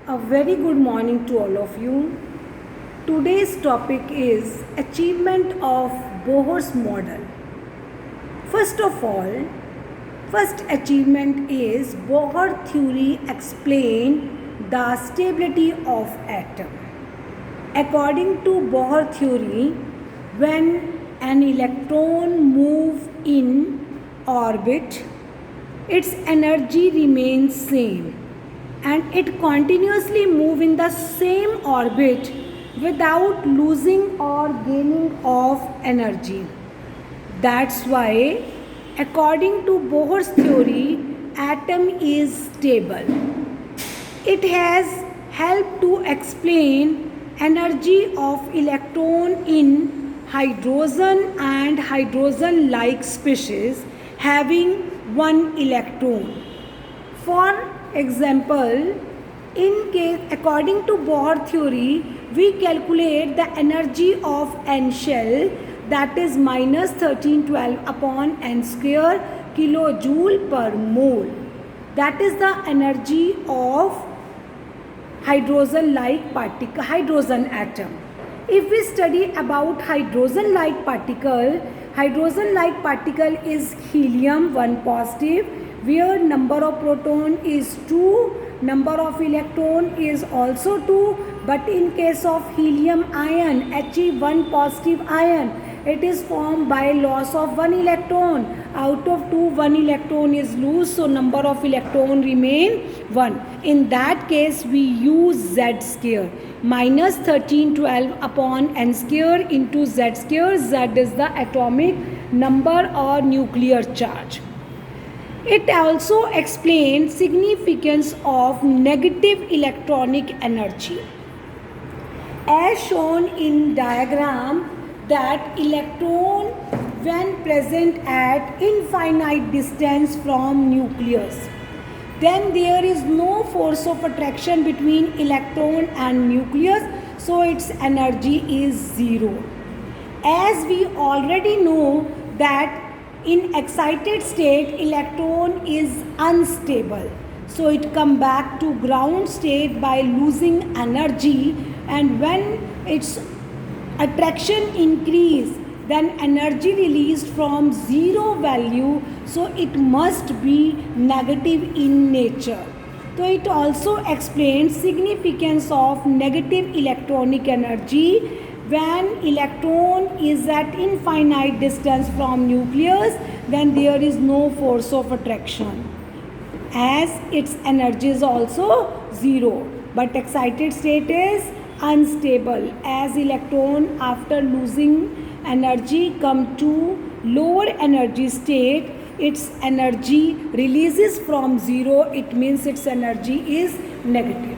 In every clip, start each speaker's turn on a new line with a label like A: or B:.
A: A very good morning to all of you. Today's topic is achievement of Bohr's model. First of all, first achievement is Bohr theory explain the stability of atom. According to Bohr theory, when an electron moves in orbit, its energy remains same and it continuously moves in the same orbit without losing or gaining of energy. That's why, according to Bohr's theory, atom is stable. It has helped to explain energy of electron in hydrogen and hydrogen-like species having one electron. For example, in case according to Bohr theory, we calculate the energy of n shell, that is minus 1312 upon n square kilojoule per mole. That is the energy of hydrogen-like particle, hydrogen atom. If we study about hydrogen-like particle is helium 1 positive, where number of proton is 2, number of electron is also 2, but in case of helium ion, He1 positive ion, it is formed by loss of 1 electron. Out of 2, 1 electron is lost, so number of electron remain 1. In that case, we use Z square. Minus 1312 upon n square into Z square. Z is the atomic number or nuclear charge. It also explains significance of negative electronic energy. As shown in diagram, that electron when present at infinite distance from nucleus, then there is no force of attraction between electron and nucleus, so its energy is zero. As we already know that in excited state electron is unstable, so it come back to ground state by losing energy, and when its attraction increase, then energy released from zero value, so it must be negative in nature. So it also explains significance of negative electronic energy. When electron is at infinite distance from nucleus, then there is no force of attraction, as its energy is also zero. But excited state is unstable, as electron after losing energy come to lower energy state, its energy releases from zero, it means its energy is negative.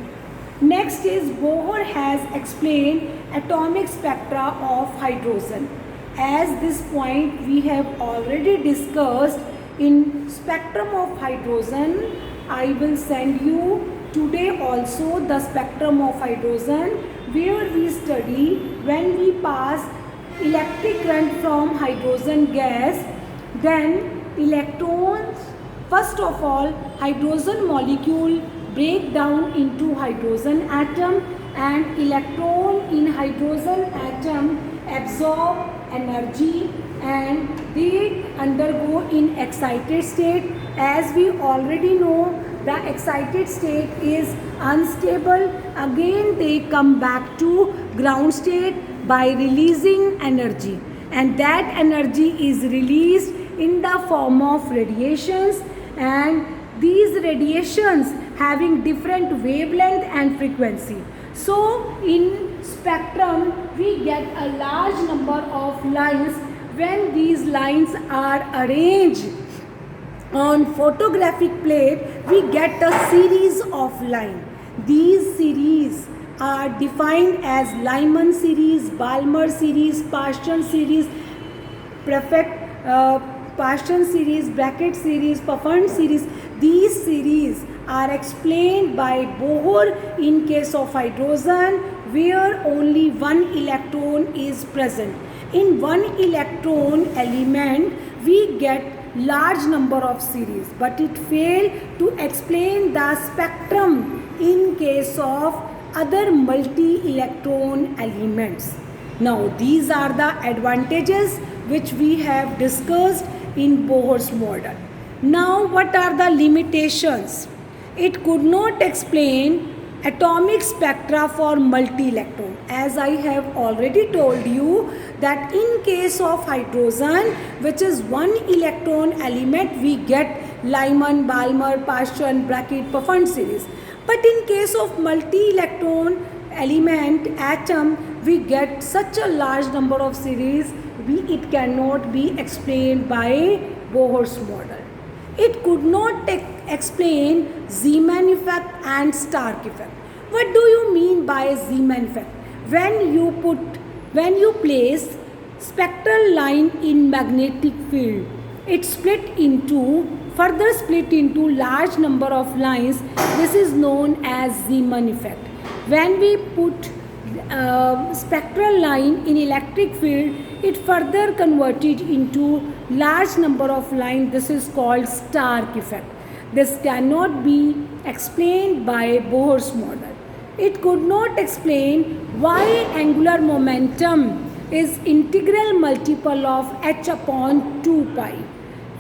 A: Next is Bohr has explained atomic spectra of hydrogen. As this point we have already discussed in spectrum of hydrogen, I will send you today also the spectrum of hydrogen, where we study when we pass electric current from hydrogen gas, then electrons, first of all hydrogen molecule break down into hydrogen atom, and electron in hydrogen atom absorb energy and they undergo in excited state. As we already know, the excited state is unstable. Again they come back to ground state by releasing energy, and that energy is released in the form of radiations, and these radiations having different wavelength and frequency. So in spectrum we get a large number of lines. When these lines are arranged on photographic plate, we get a series of lines. These series are defined as Lyman series, Balmer series, Paschen series, Paschen series, bracket series, Pfund series. These series are explained by Bohr in case of hydrogen, where only one electron is present. In one electron element we get large number of series, but it failed to explain the spectrum in case of other multi-electron elements. Now these are the advantages which we have discussed in Bohr's model. Now what are the limitations? It could not explain atomic spectra for multi-electron. As I have already told you that in case of hydrogen, which is one electron element, we get Lyman, Balmer, Paschen, Brackett, Pfund series. But in case of multi-electron element atom, we get such a large number of series, it cannot be explained by Bohr's model. It could not explain Zeeman effect and Stark effect. What do you mean by Zeeman effect? When you place spectral line in magnetic field, it further split into large number of lines. This is known as Zeeman effect. When we put spectral line in electric field, it further converted into large number of lines. This is called Stark effect. This cannot be explained by Bohr's model. It could not explain why angular momentum is integral multiple of h upon 2 pi.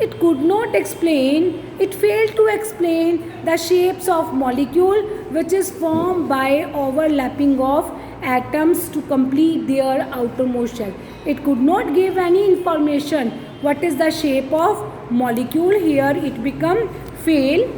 A: It could not explain, it failed to explain the shapes of molecule which is formed by overlapping of atoms to complete their outermost shell. It could not give any information what is the shape of molecule. Here it become fail